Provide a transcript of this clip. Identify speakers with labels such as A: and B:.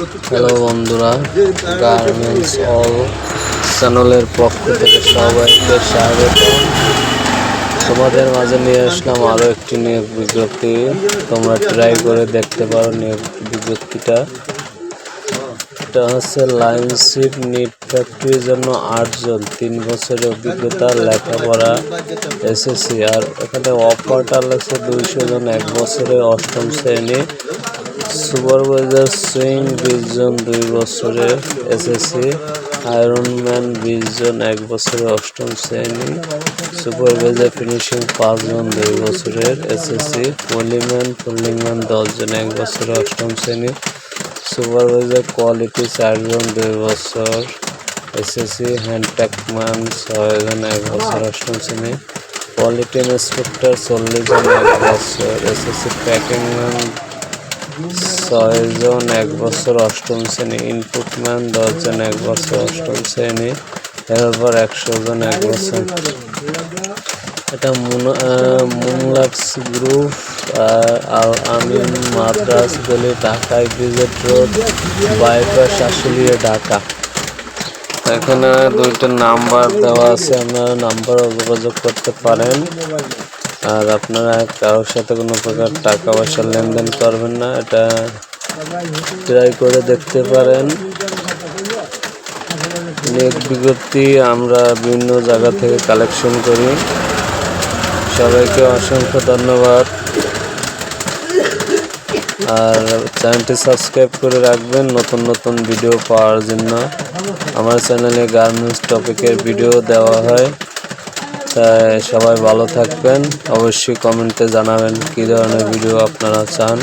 A: Hello বন্ধুরা, garments all চ্যানেলের পক্ষ থেকে সবাইকে স্বাগত। তোমাদের মাঝে নিয়ে আসলাম আরও একটি নিয়োগ বিজ্ঞপ্তি। তোমরা ট্রাই করে দেখতে পারো নিয়োগ বিজ্ঞপ্তিটা। এটা হচ্ছে লাইন শিপ নিট ফ্যাক্টরির জন্য 8 জন, 3 বছরের অভিজ্ঞতা, লেখাপড়া এসএসসি। আর এখানে অফারটা লাগছে 200 জন, 1 বছরে 8ম শ্রেণী। সুপারভাইজার সুইং 20 জন, 2 বছরের এসএসসি। আয়রনম্যান 20 জন, 1 বছরের 8ম শ্রেণী। সুপারভাইজার ফিনিশিং 5 জন, 2 বছরের এসএসসি। পলিম্যান ফোল্ডিংম্যান 10 জন, 1 বছরের 8ম শ্রেণী। সুপারভাইজার কোয়ালিটি 4 জন, 2 বছর এসএসসি। হ্যান্ডপ্যাকম্যান 6 জন, 1 বছর 8ম শ্রেণী। কোয়ালিটি ইন্সপেক্টর 40 জন, 1 বছর এসএসসি। প্যাকিংম্যান 6 জন, 1 বছর 8ম শ্রেণী। ইনপুটম্যান 10 জন, 1 বছর 8ম শ্রেণী। হেল্পার 100 জন, 1 বছর। এটা মুনলাক্স গ্রুপ, আল আমিন মাদ্রাস গলি, ঢাকা গ্রিজেট রোড, বাইপাস, আশুলিয়া, ঢাকা। এখানে 2টা নাম্বার দেওয়া আছে, আপনারা নাম্বারে যোগাযোগ করতে পারেন। আর আপনারা কারোর সাথে কোনো প্রকার টাকা পয়সা লেনদেন করবেন না, এটা ট্রাই করে দেখতে পারেন। নিয়োগ বিজ্ঞপ্তি আমরা বিভিন্ন জায়গা থেকে কালেকশন করি। সবাইকে অসংখ্য ধন্যবাদ। আর চ্যানেলটি সাবস্ক্রাইব করে রাখবেন নতুন নতুন ভিডিও পাওয়ার জন্য। আমার চ্যানেলে গার্মেন্টস টপিকের ভিডিও দেওয়া হয়, তাই সবাই ভালো থাকবেন। অবশ্যই কমেন্টে জানাবেন কী ধরনের ভিডিও আপনারা চান।